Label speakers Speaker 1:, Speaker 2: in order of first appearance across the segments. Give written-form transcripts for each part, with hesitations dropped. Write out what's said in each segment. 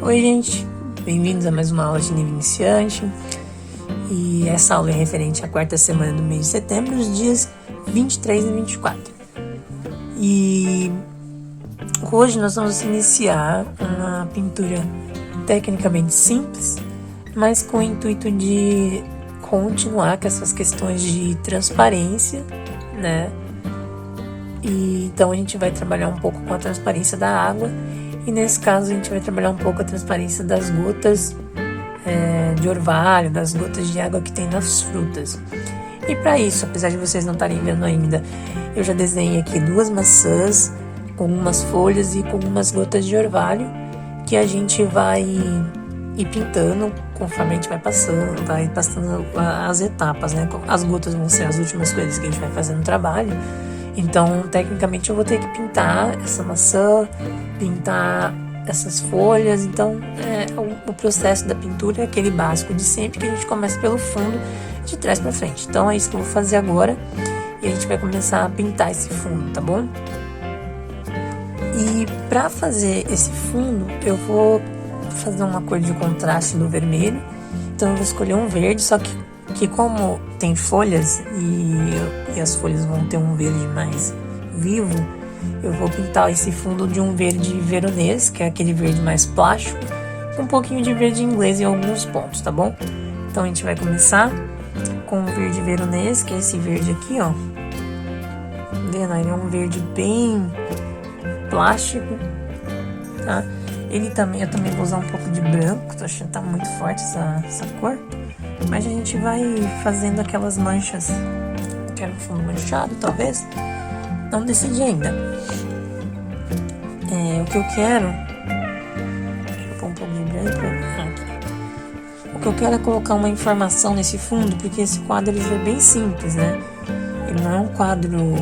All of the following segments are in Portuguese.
Speaker 1: Oi gente, bem-vindos a mais uma aula de nível iniciante. E essa aula é referente à quarta semana do mês de setembro, os dias 23 e 24. E hoje nós vamos iniciar uma pintura tecnicamente simples, mas com o intuito de continuar com essas questões de transparência, né? E então a gente vai trabalhar um pouco com a transparência da água. E nesse caso a gente vai trabalhar um pouco a transparência das gotas de orvalho, das gotas de água que tem nas frutas. E para isso, apesar de vocês não estarem vendo ainda, eu já desenhei aqui 2 maçãs com algumas folhas e com algumas gotas de orvalho que a gente vai ir pintando conforme a gente vai passando as etapas, né? As gotas vão ser as últimas coisas que a gente vai fazer no trabalho. Então, tecnicamente, eu vou ter que pintar essa maçã, pintar essas folhas. Então, o processo da pintura é aquele básico de sempre, que a gente começa pelo fundo, de trás para frente. Então, é isso que eu vou fazer agora. E a gente vai começar a pintar esse fundo, tá bom? E para fazer esse fundo, eu vou fazer uma cor de contraste no vermelho. Então, eu vou escolher um verde, só que como tem folhas e as folhas vão ter um verde mais vivo, eu vou pintar esse fundo de um verde veronês, que é aquele verde mais plástico, com um pouquinho de verde inglês em alguns pontos, tá bom? Então a gente vai começar com o verde veronês, que é esse verde aqui, ó. Vendo? Ele é um verde bem plástico, tá? Eu também vou usar um pouco de branco, tô achando que tá muito forte essa cor. Mas a gente vai fazendo aquelas manchas. Quero fundo manchado, talvez. Não decidi ainda. O que eu quero... Deixa eu pôr um pouco de branco aqui. O que eu quero é colocar uma informação nesse fundo, porque esse quadro ele é bem simples, né? Ele não é um quadro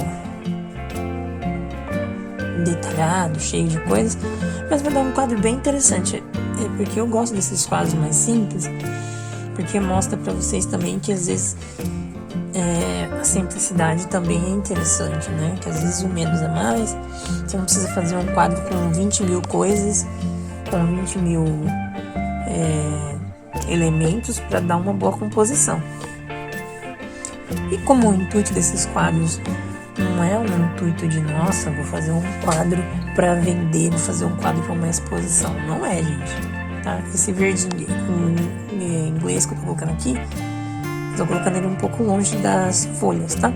Speaker 1: detalhado, cheio de coisas, mas vai dar um quadro bem interessante. Porque eu gosto desses quadros mais simples, porque mostra pra vocês também que às vezes a simplicidade também é interessante, né? Que às vezes o menos é mais. Você não precisa fazer um quadro com 20 mil coisas, com 20 mil elementos para dar uma boa composição. E como o intuito desses quadros não é um intuito de, nossa, vou fazer um quadro para vender, vou fazer um quadro para uma exposição. Não é, gente. Tá? Esse verde em inglês que eu tô colocando aqui, estou colocando ele um pouco longe das folhas, tá?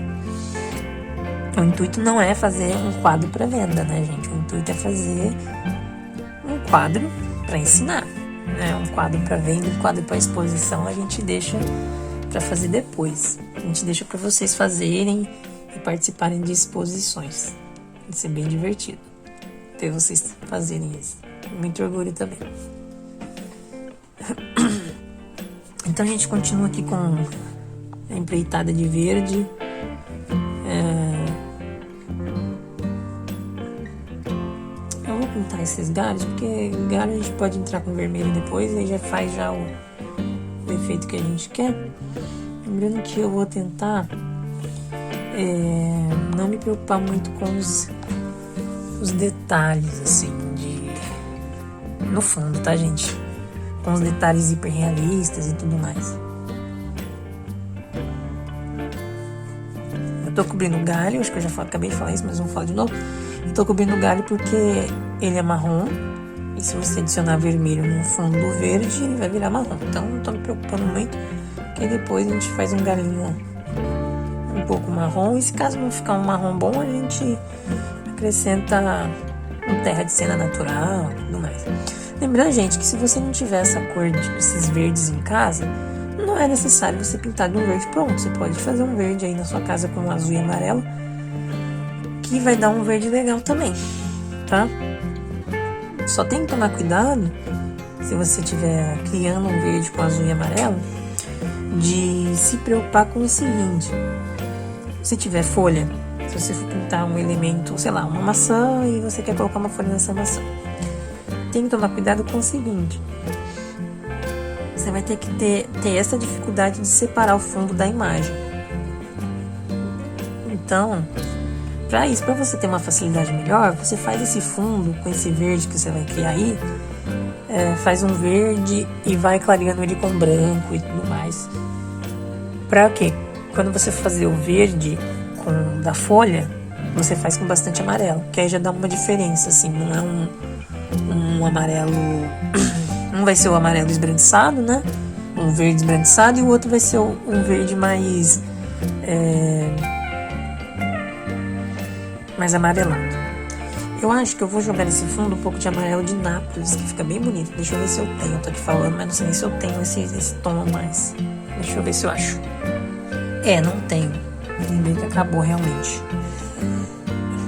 Speaker 1: O intuito não é fazer um quadro para venda, né, gente? O intuito é fazer um quadro para ensinar, né? Um quadro para venda, um quadro para exposição a gente deixa para fazer depois. A gente deixa para vocês fazerem e participarem de exposições. Vai ser bem divertido ter vocês fazerem isso. Muito orgulho também. Então a gente continua aqui com a empreitada de verde. Eu vou pintar esses galhos, porque galho a gente pode entrar com vermelho depois e aí já faz o efeito que a gente quer. Lembrando que eu vou tentar não me preocupar muito com os detalhes assim no fundo, tá, gente? Com os detalhes hiperrealistas e tudo mais. Eu tô cobrindo o galho, acho que eu já acabei de falar isso, mas vamos falar de novo. Eu tô cobrindo o galho porque ele é marrom, e se você adicionar vermelho no fundo do verde, ele vai virar marrom. Então não tô me preocupando muito, porque depois a gente faz um galinho um pouco marrom, e se caso não ficar um marrom bom, a gente acrescenta um terra de cena natural e tudo mais. Lembrando, gente, que se você não tiver essa cor esses verdes em casa, não é necessário você pintar de um verde pronto. Você pode fazer um verde aí na sua casa com azul e amarelo, que vai dar um verde legal também, tá? Só tem que tomar cuidado, se você estiver criando um verde com azul e amarelo, de se preocupar com o seguinte: se tiver folha, se você for pintar um elemento, sei lá, uma maçã, e você quer colocar uma folha nessa maçã, tem que tomar cuidado com o seguinte: você vai ter que ter essa dificuldade de separar o fundo da imagem. Então, para isso, para você ter uma facilidade melhor, você faz esse fundo com esse verde que você vai criar aí, faz um verde e vai clareando ele com branco e tudo mais. Pra quê? Quando você fazer o verde da folha, você faz com bastante amarelo, que aí já dá uma diferença, assim, não é um amarelo... Um vai ser o amarelo esbranquiçado, né? Um verde esbranquiçado, e o outro vai ser um verde mais amarelado. Eu acho que eu vou jogar nesse fundo um pouco de amarelo de Nápoles, que fica bem bonito. Deixa eu ver se eu tenho. Eu tô aqui falando, mas não sei nem se eu tenho esse tom a mais. Deixa eu ver se eu acho. Não tenho. Lembrei que acabou realmente.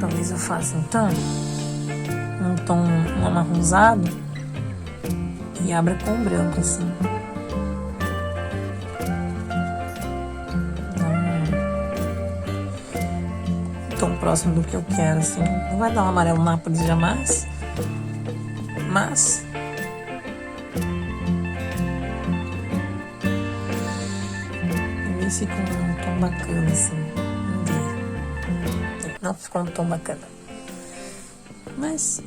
Speaker 1: Talvez eu faça então um tom amarronzado e abra com branco assim. Tão próximo do que eu quero, assim. Não vai dar um amarelo Nápoles jamais, mas ele fica um tom bacana, assim. Vamos ver. Não ficou um tom bacana, mas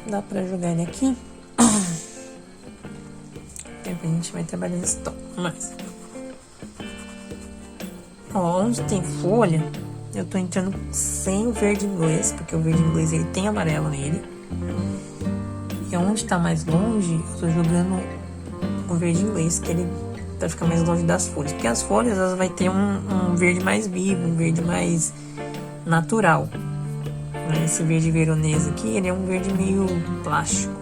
Speaker 1: dá pra jogar ele aqui. Depois a gente vai trabalhar nesse tom. Mas onde tem folha, eu tô entrando sem o verde inglês, porque o verde inglês ele tem amarelo nele. E onde tá mais longe, eu tô jogando o verde inglês, que ele vai ficar mais longe das folhas. Porque as folhas, elas vai ter um verde mais vivo, um verde mais natural. Esse verde veronês aqui, ele é um verde meio plástico.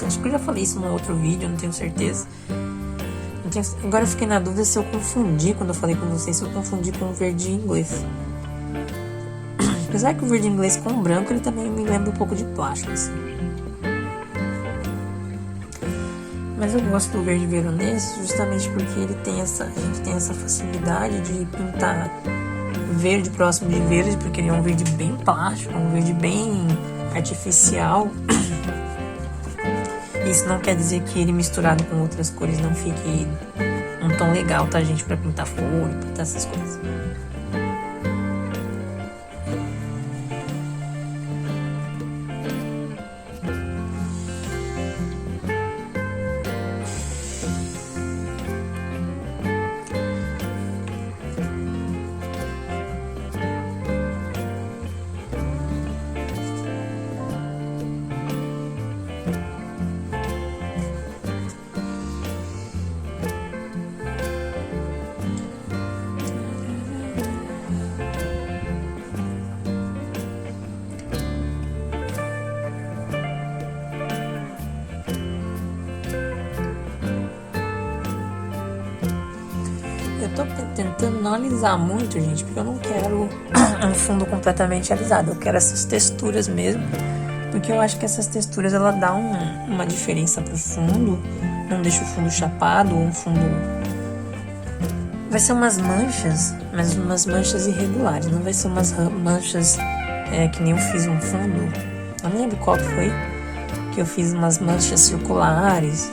Speaker 1: Acho que eu já falei isso num outro vídeo, não tenho certeza. Agora eu fiquei na dúvida se eu confundi, quando eu falei com vocês, se eu confundi com o verde inglês. Apesar que o verde inglês com o branco, ele também me lembra um pouco de plástico, assim. Mas eu gosto do verde veronês justamente porque a gente tem essa facilidade de pintar verde próximo de verde, porque ele é um verde bem plástico, um verde bem artificial. Isso não quer dizer que ele misturado com outras cores não fique um tom legal, tá, gente? Pra pintar folha, pintar essas coisas. Eu tô tentando não alisar muito, gente, porque eu não quero um fundo completamente alisado. Eu quero essas texturas mesmo, porque eu acho que essas texturas, ela dá uma diferença pro fundo. Não deixa o fundo chapado, ou um fundo... Vai ser umas manchas, mas umas manchas irregulares. Não vai ser umas manchas que nem eu fiz um fundo. Eu não lembro qual que foi, que eu fiz umas manchas circulares,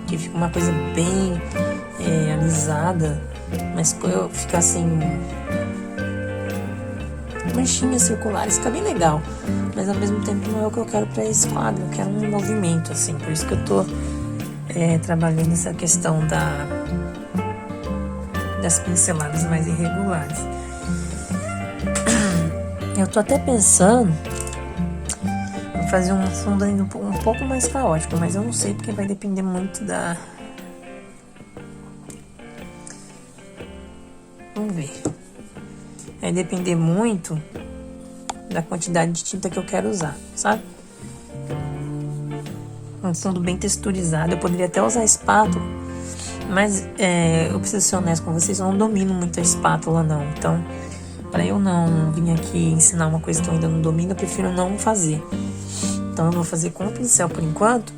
Speaker 1: que fica uma coisa bem... alisada, mas fica assim, manchinhas circulares, fica bem legal, mas ao mesmo tempo não é o que eu quero para esse quadro. Eu quero um movimento, assim, por isso que eu tô trabalhando essa questão das pinceladas mais irregulares. Eu tô até pensando em fazer um fundo ainda um pouco mais caótico, mas eu não sei, porque vai depender muito da... Vamos ver. Vai depender muito da quantidade de tinta que eu quero usar, sabe? Um fundo bem texturizado. Eu poderia até usar espátula, mas eu preciso ser honesto com vocês, eu não domino muito a espátula, não. Então, para eu não vir aqui ensinar uma coisa que eu ainda não domino, eu prefiro não fazer. Então, eu vou fazer com o pincel por enquanto.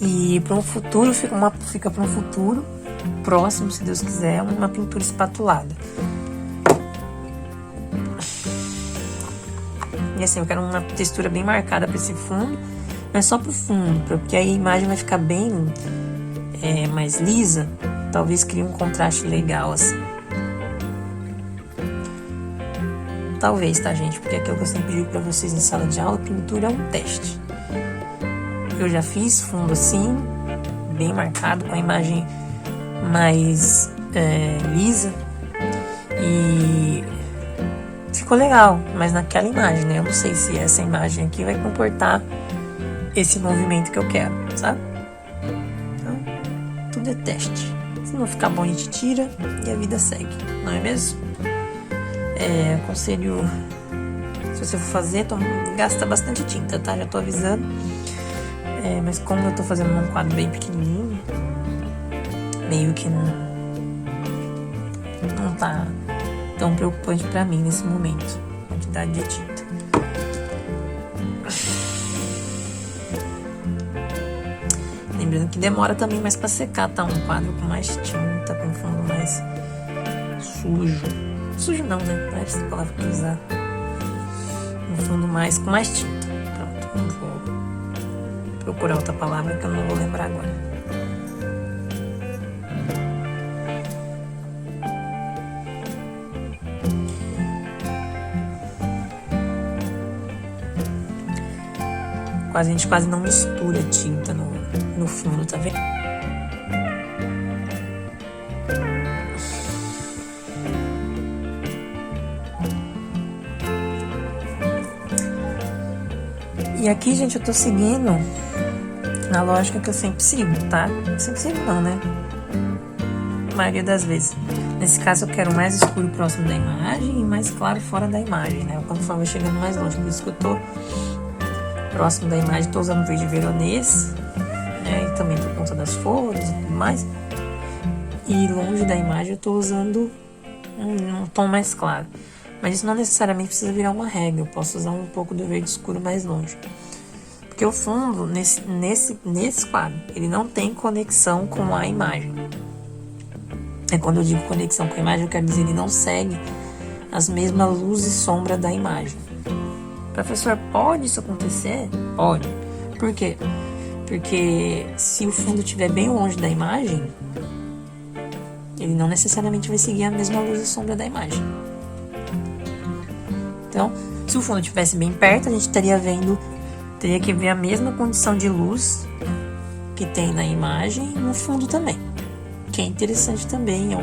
Speaker 1: E para um futuro, fica para um futuro próximo, se Deus quiser, uma pintura espatulada. E assim, eu quero uma textura bem marcada para esse fundo, mas só pro fundo, porque aí a imagem vai ficar bem mais lisa. Talvez crie um contraste legal, assim. Talvez, tá, gente? Porque aquilo que eu sempre digo pra vocês em sala de aula, pintura é um teste. eu já fiz fundo assim, bem marcado, com a imagem mais lisa, e ficou legal, mas naquela imagem, né? Eu não sei se essa imagem aqui vai comportar esse movimento que eu quero, sabe? Então, tudo é teste. Se não ficar bom, a gente tira e a vida segue, não é mesmo? Aconselho, se você for fazer, gasta bastante tinta, tá? Já tô avisando. Mas como eu tô fazendo num quadro bem pequenininho, meio que não tá tão preocupante pra mim nesse momento, a quantidade de tinta. Lembrando que demora também mais pra secar, tá? Um quadro com mais tinta, com fundo mais sujo. Sujo não, né? Não é essa palavra que eu usar. Um fundo com mais tinta. Pronto, não vou procurar outra palavra que eu não vou lembrar agora. A gente quase não mistura tinta no fundo, tá vendo? E aqui, gente, eu tô seguindo na lógica que eu sempre sigo, tá? Sempre sigo não, né? A maioria das vezes. Nesse caso, eu quero mais escuro próximo da imagem e mais claro fora da imagem, né? Quando for chegando mais longe, por isso que eu tô próximo da imagem, estou usando verde veronês, né, e também por conta das folhas e tudo mais. E longe da imagem eu estou usando um tom mais claro. Mas isso não necessariamente precisa virar uma regra, eu posso usar um pouco do verde escuro mais longe. Porque o fundo, nesse quadro, ele não tem conexão com a imagem. Quando eu digo conexão com a imagem, eu quero dizer que ele não segue as mesmas luz e sombra da imagem. Professor, pode isso acontecer? Pode. Por quê? Porque se o fundo estiver bem longe da imagem, ele não necessariamente vai seguir a mesma luz e sombra da imagem. Então, se o fundo estivesse bem perto, a gente teria que ver a mesma condição de luz que tem na imagem no fundo também. Que é interessante também, é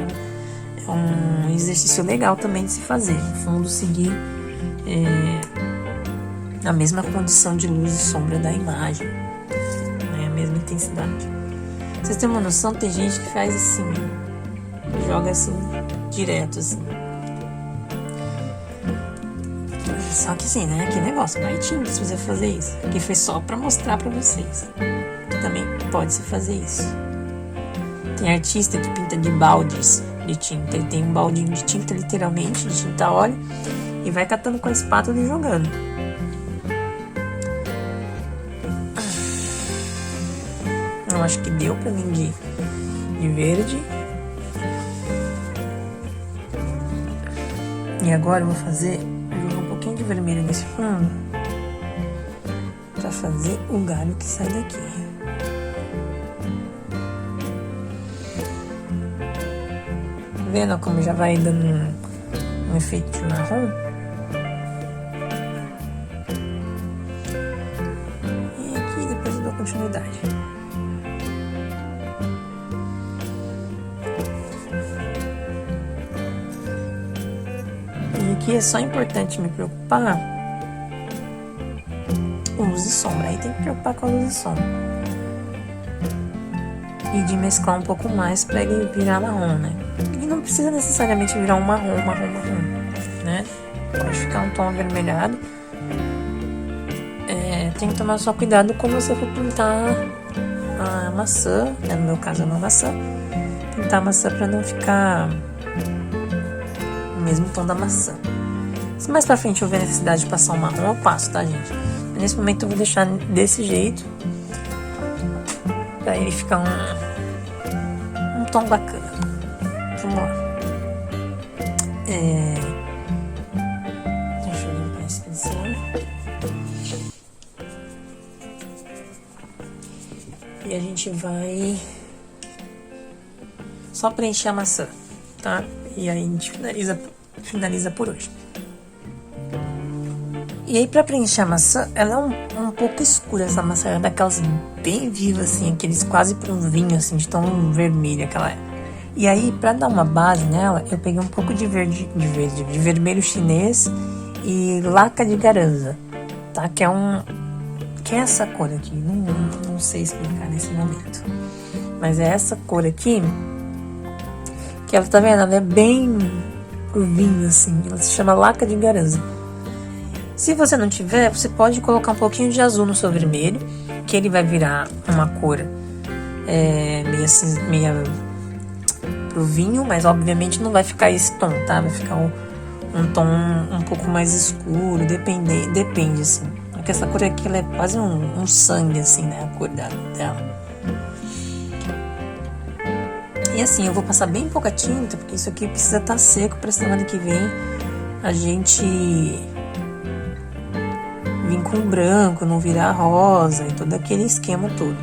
Speaker 1: um exercício legal também de se fazer. O fundo seguir a mesma condição de luz e sombra da imagem, né? A mesma intensidade. Vocês têm uma noção? Tem gente que faz assim, joga assim, direto assim. Só que assim, né? Que negócio, vai tinta se você fazer isso. Aqui foi só pra mostrar pra vocês. Também pode se fazer isso. Tem artista que pinta de baldes de tinta. Ele tem um baldinho de tinta, literalmente, de tinta óleo, e vai catando com a espátula e jogando. Eu acho que deu pra mim de verde. E agora eu vou jogar um pouquinho de vermelho nesse fundo pra fazer o galho que sai daqui. Tá vendo como já vai dando um efeito de marrom? E aqui depois eu dou continuidade. E aqui é só importante me preocupar com luz e sombra. Aí tem que preocupar com a luz e sombra. E de mesclar um pouco mais para ele virar marrom, né? E não precisa necessariamente virar um marrom, né? Pode ficar um tom avermelhado. Tem que tomar só cuidado quando você for pintar a maçã, né? No meu caso é uma maçã. Pintar a maçã para não ficar o mesmo tom da maçã. Se mais pra frente eu ver a necessidade de passar um marrom, eu passo, tá, gente? Mas nesse momento eu vou deixar desse jeito pra ele ficar um tom bacana. Vamos lá. Deixa eu limpar esse pincel. E a gente vai só preencher a maçã, tá? E aí a gente finaliza por hoje. E aí, pra preencher a maçã, ela é um pouco escura, essa maçã. Ela é daquelas bem vivas, assim, aqueles quase pra um vinho, assim, de tão vermelha que ela é. E aí, pra dar uma base nela, eu peguei um pouco de vermelho chinês e laca de garanza, tá? Que é essa cor aqui. Não sei explicar nesse momento. Mas é essa cor aqui, que ela, tá vendo? Ela é bem pro vinho, assim. Ela se chama laca de garanza. Se você não tiver, você pode colocar um pouquinho de azul no seu vermelho, que ele vai virar uma cor meia pro vinho, mas obviamente não vai ficar esse tom, tá? Vai ficar um tom um pouco mais escuro, depende assim. Porque essa cor aqui, ela é quase um sangue, assim, né? A cor dela. E assim, eu vou passar bem pouca tinta, porque isso aqui precisa estar seco pra semana que vem a gente vir com branco, não virar rosa e todo aquele esquema todo.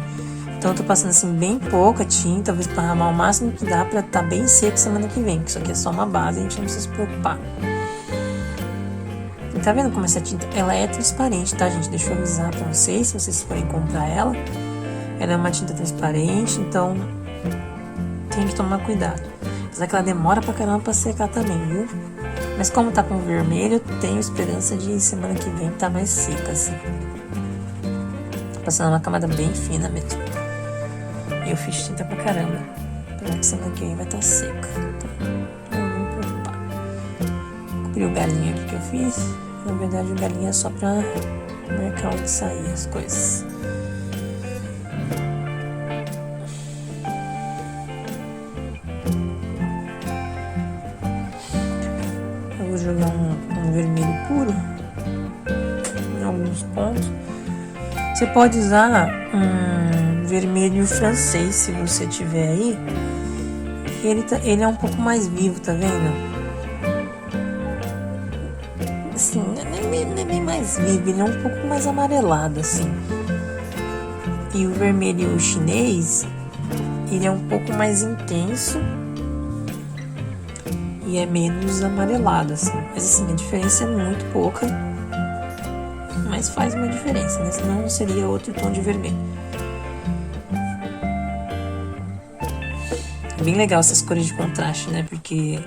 Speaker 1: Então eu tô passando assim bem pouca tinta, talvez para armar o máximo que dá pra tá bem seco semana que vem, que isso aqui é só uma base, a gente não precisa se preocupar. E tá vendo como essa tinta, ela é transparente, tá, gente? Deixa eu avisar pra vocês, se vocês forem comprar ela. Ela é uma tinta transparente, então tem que tomar cuidado. Apesar que ela demora pra caramba pra secar também, viu? Mas como tá com vermelho, tenho esperança de semana que vem tá mais seca, assim. Tô passando uma camada bem fina mesmo. E eu fiz tinta pra caramba. Apesar que semana que vem vai estar seca. Então, não vou me preocupar. Cobri o galinho aqui que eu fiz. Na verdade, o galinho é só pra marcar onde sair as coisas. Vou jogar um vermelho puro em alguns pontos. Você pode usar um vermelho francês, se você tiver aí. Ele é um pouco mais vivo, tá vendo? Assim, não é bem mais vivo, ele é um pouco mais amarelado, assim. E o vermelho chinês, ele é um pouco mais intenso e é menos amarelado, assim. Mas assim, a diferença é muito pouca, mas faz uma diferença, né? Senão seria outro tom de vermelho. É bem legal essas cores de contraste, né? Porque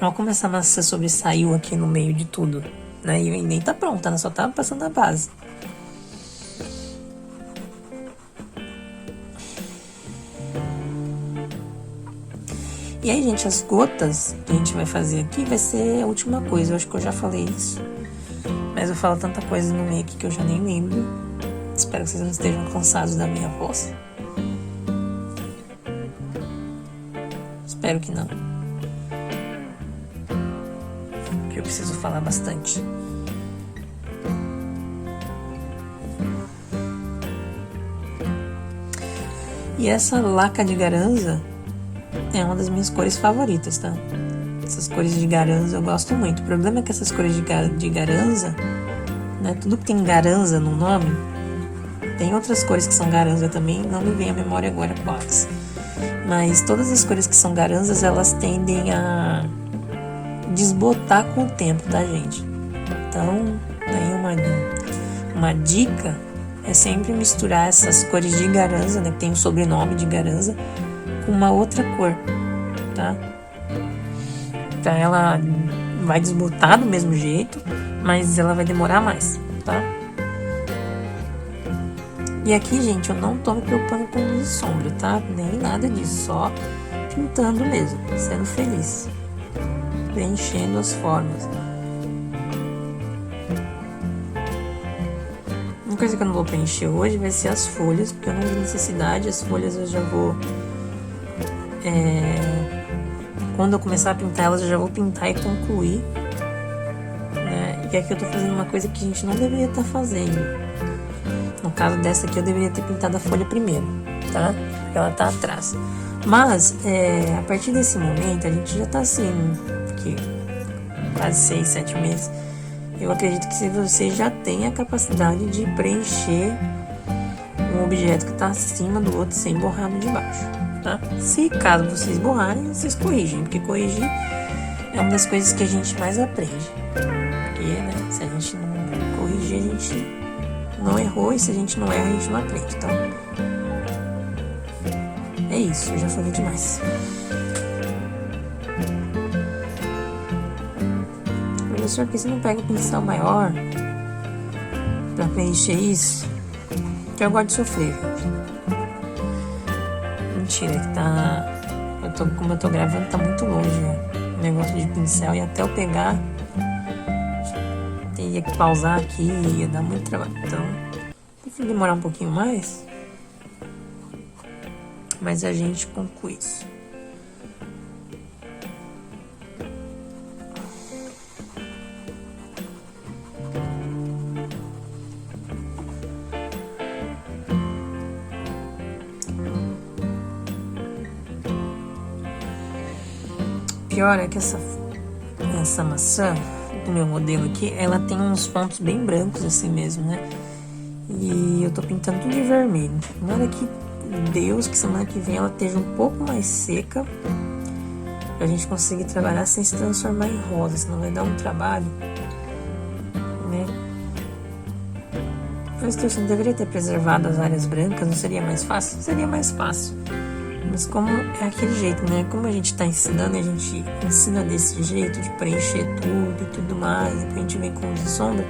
Speaker 1: olha como essa maçã sobressaiu aqui no meio de tudo, né? E nem tá pronta, ela só tá passando a base. E aí, gente, as gotas que a gente vai fazer aqui vai ser a última coisa. Eu acho que eu já falei isso. Mas eu falo tanta coisa no meio aqui que eu já nem lembro. Espero que vocês não estejam cansados da minha voz. Espero que não. Porque eu preciso falar bastante. E essa laca de garanza é uma das minhas cores favoritas, tá? Essas cores de garanza eu gosto muito. O problema é que essas cores de garanza, né? Tudo que tem garanza no nome, tem outras cores que são garanza também, não me vem à memória agora quais. Mas todas as cores que são garanzas, elas tendem a desbotar com o tempo, tá, gente? Então, tem uma dica, é sempre misturar essas cores de garanza, né? Que tem o sobrenome de garanza, com uma outra cor, tá? Então ela vai desbotar do mesmo jeito, mas ela vai demorar mais, tá? E aqui, gente, eu não tô me preocupando com luz e sombra, tá? Nem nada disso, só pintando mesmo, sendo feliz, preenchendo as formas. Uma coisa que eu não vou preencher hoje vai ser as folhas, porque eu não vi necessidade. As folhas eu já vou... quando eu começar a pintar elas, eu já vou pintar e concluir, né? E aqui eu tô fazendo uma coisa que a gente não deveria estar fazendo. No caso dessa aqui, eu deveria ter pintado a folha primeiro, tá? Porque ela tá atrás. Mas, a partir desse momento, a gente já tá assim, que quase 6, 7 meses. Eu acredito que se você já tem a capacidade de preencher um objeto que tá acima do outro sem borrar no de baixo, tá? Se caso vocês borrarem, vocês corrigem, porque corrigir é uma das coisas que a gente mais aprende. Porque, né, se a gente não gente não errou, e se a gente não erra, a gente não aprende. Então, é isso, eu já falei demais. Professor, por que você não pega o pincel maior pra preencher isso? Que eu gosto de sofrer. Mentira, que tá... como eu tô gravando, tá muito longe, né? O negócio de pincel, e até eu pegar, teria que pausar aqui, ia dar muito trabalho. Então, prefiro demorar um pouquinho mais, mas a gente conclui isso. Pior é que essa maçã do meu modelo aqui, ela tem uns pontos bem brancos assim mesmo, né? E eu tô pintando tudo de vermelho. Tomara que Deus, que semana que vem ela esteja um pouco mais seca, pra gente conseguir trabalhar sem se transformar em rosa, senão vai dar um trabalho, né? Mas você não deveria ter preservado as áreas brancas, não seria mais fácil? Seria mais fácil. Mas como é aquele jeito, né? Como a gente tá ensinando, a gente ensina desse jeito, de preencher tudo e tudo mais, e depois a gente vem com luz e sombra.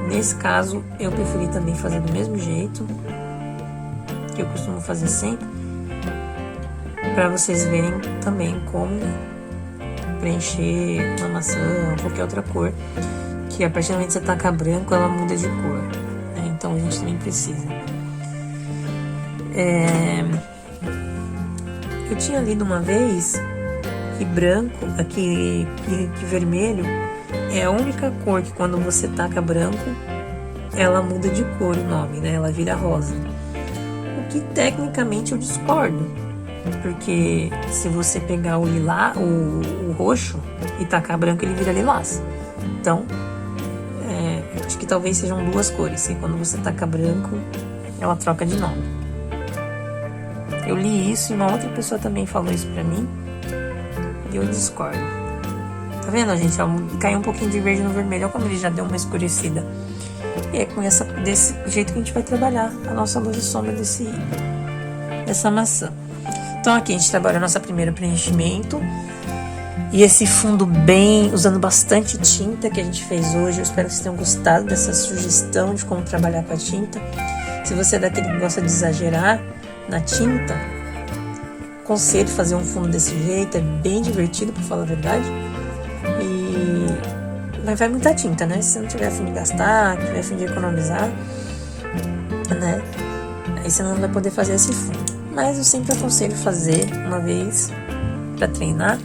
Speaker 1: Nesse caso, eu preferi também fazer do mesmo jeito, que eu costumo fazer sempre, para vocês verem também como preencher uma maçã ou qualquer outra cor, que a partir do momento que você taca branco, ela muda de cor, né? Então a gente também precisa. Eu tinha lido uma vez que branco, que vermelho é a única cor que quando você taca branco, ela muda de cor o nome, né? Ela vira rosa. O que tecnicamente eu discordo, porque se você pegar o lilás, o roxo e tacar branco, ele vira lilás. Então, acho que talvez sejam duas cores, e quando você taca branco, ela troca de nome. Eu li isso e uma outra pessoa também falou isso pra mim, e eu discordo. Tá vendo, gente? Caiu um pouquinho de verde no vermelho, olha como ele já deu uma escurecida. E é desse jeito que a gente vai trabalhar a nossa luz e sombra dessa maçã. Então aqui a gente trabalha o nosso primeiro preenchimento. E esse fundo usando bastante tinta que a gente fez hoje. Eu espero que vocês tenham gostado dessa sugestão de como trabalhar com a tinta. Se você é daquele que gosta de exagerar na tinta, aconselho fazer um fundo desse jeito, é bem divertido, pra falar a verdade. Mas vai muita tinta, né? Se você não tiver a fim de gastar, tiver a fim de economizar, né? Aí você não vai poder fazer esse fundo. Mas eu sempre aconselho fazer uma vez pra treinar,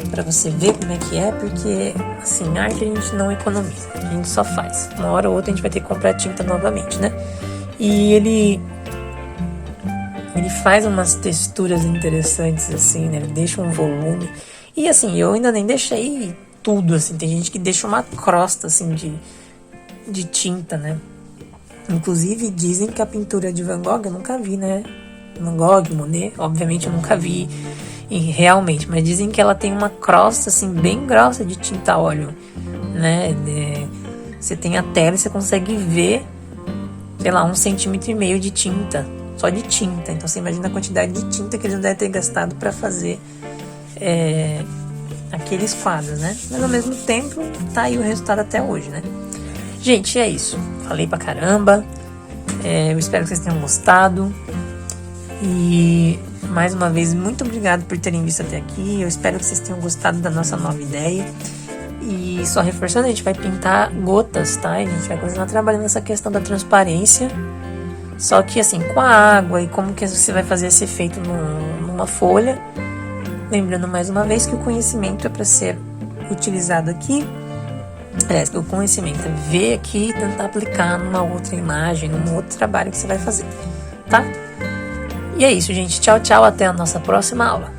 Speaker 1: pra você ver como é que é, porque assim, arte a gente não economiza, a gente só faz. Uma hora ou outra a gente vai ter que comprar tinta novamente, né? E ele faz umas texturas interessantes, assim, né? Ele deixa um volume. E assim, eu ainda nem deixei tudo, assim. Tem gente que deixa uma crosta, assim, de tinta, né? Inclusive, dizem que a pintura de Van Gogh, eu nunca vi, né? Van Gogh, Monet, obviamente eu nunca vi realmente. Mas dizem que ela tem uma crosta, assim, bem grossa de tinta a óleo, né? Você tem a tela e você consegue ver, sei lá, 1,5 cm de tinta. Só de tinta. Então você imagina a quantidade de tinta que eles devem ter gastado para fazer aqueles quadros, né? Mas ao mesmo tempo tá aí o resultado até hoje, né? Gente, é isso. Falei pra caramba. Eu espero que vocês tenham gostado. E mais uma vez, muito obrigado por terem visto até aqui. Eu espero que vocês tenham gostado da nossa nova ideia. E só reforçando, a gente vai pintar gotas, tá? A gente vai continuar trabalhando nessa questão da transparência. Só que assim, com a água e como que você vai fazer esse efeito numa folha. Lembrando mais uma vez que o conhecimento é para ser utilizado aqui. O conhecimento é ver aqui e tentar aplicar numa outra imagem, num outro trabalho que você vai fazer, tá? E é isso, gente. Tchau, tchau. Até a nossa próxima aula.